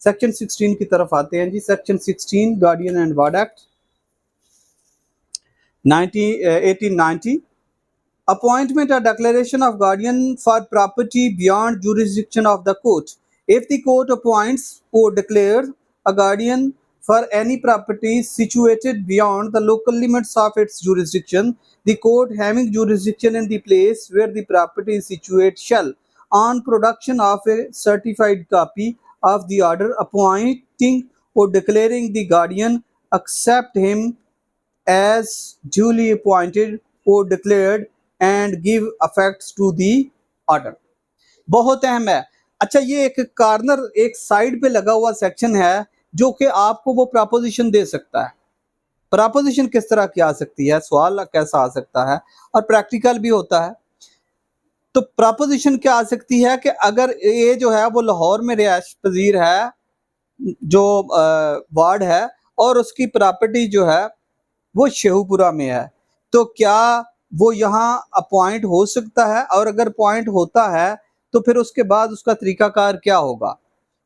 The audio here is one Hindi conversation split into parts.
सेक्शन 16 की तरफ आते हैं जी। Section 16 guardian and ward act 1890, appointment or declaration of guardian for property beyond jurisdiction of the court. If the court appoints or declares a guardian for any property situated beyond the local limits of its jurisdiction, the court having jurisdiction in the place where the property is situated shall, on production of a certified copy of the order appointing or declaring the guardian, accept him as duly appointed or declared and give effects to the order। बहुत अहम है। अच्छा, ये एक कॉर्नर एक साइड पे लगा हुआ सेक्शन है जो कि आपको वो प्रपोजिशन दे सकता है। प्रपोजिशन किस तरह की आ सकती है, सवाल कैसा आ सकता है, और प्रैक्टिकल भी होता है। तो प्रपोजिशन क्या आ सकती है कि अगर ये जो है वो लाहौर में रिहायश पजीर है, जो वार्ड है, और उसकी प्रॉपर्टी जो है वो शेहूपुरा में है, तो क्या वो यहाँ अपॉइंट हो सकता है? और अगर अपॉइंट होता है तो फिर उसके बाद उसका तरीकाकार क्या होगा?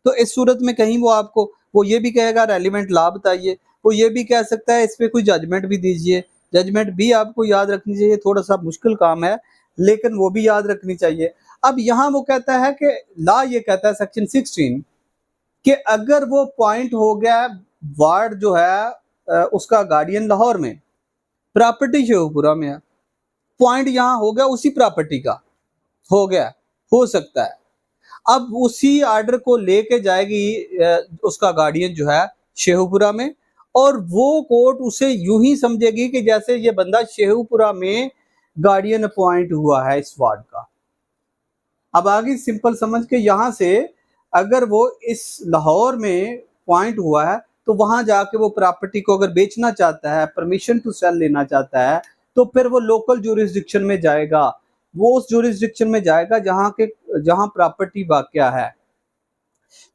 तो इस सूरत में कहीं वो आपको वो ये भी कहेगा रेलिवेंट लॉ बताइए, वो ये भी कह सकता है इस पे कोई जजमेंट भी दीजिए। जजमेंट भी आपको याद रखनी चाहिए, थोड़ा सा मुश्किल काम है लेकिन वो भी याद रखनी चाहिए। अब यहाँ वो कहता है कि लॉ ये कहता है सेक्शन 16 कि अगर वो पॉइंट हो गया वार्ड जो है उसका गार्डियन लाहौर में, प्रॉपर्टी शेहूपुरा में है, पॉइंट यहाँ हो गया उसी प्रॉपर्टी का हो गया, हो सकता है। अब उसी आर्डर को लेके जाएगी उसका गार्डियन जो है शेहूपुरा में, और वो कोर्ट उसे यूं ही समझेगी कि जैसे ये बंदा शेहूपुरा में गार्डियन अपॉइंट हुआ है इस वार्ड का। अब आगे सिंपल समझ के यहाँ से अगर वो इस लाहौर में पॉइंट हुआ है तो वहां जाके वो प्रॉपर्टी को अगर बेचना चाहता है, परमिशन टू सेल लेना चाहता है, तो फिर वो लोकल ज्यूरिसडिक्शन में जाएगा, वो उस ज्यूरिसडिक्शन में जाएगा जहां प्रॉपर्टी वाक़या है।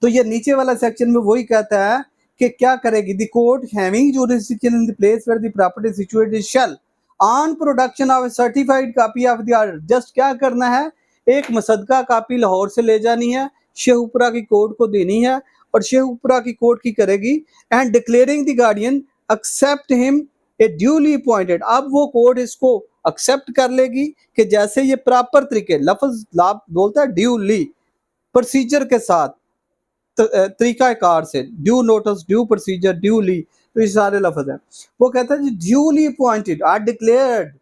तो ये नीचे वाला सेक्शन में वही कहता है कि क्या करेगी, the court having jurisdiction in the place where the property situated shall on production of a certified copy of the order. Just क्या करना है, एक मसदका कॉपी लाहौर से ले जानी है, शेहूपुरा की कोर्ट को देनी है, और शेहूपुरा की कोर्ट की करेगी, and declaring the guardian except him a duly appointed. अब वो कोर्ट इसको एक्सेप्ट कर लेगी कि जैसे ये प्रॉपर तरीके, लफ्ज लाभ बोलता है ड्यूली, प्रोसीजर के साथ, तरीकाकार से, due notice, due procedure, duly, तो ये सारे लफ्ज हैं। वो कहता है duly appointed or declared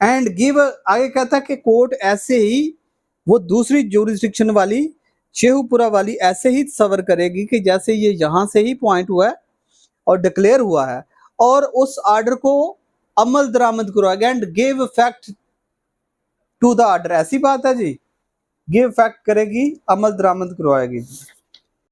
and give, आगे कहता है कि कोर्ट ऐसे ही वो दूसरी ज्यूरिसडिक्शन वाली शेहूपुरा वाली ऐसे ही सवर करेगी कि जैसे ये यहाँ से ही पॉइंट हुआ है और डिक्लेयर हुआ है, और उस आर्डर को अमल दरामद करवाएगा and give effect to the order. ऐसी बात है जी, गिव इफेक्ट करेगी, अमल दरामद करवाएगी।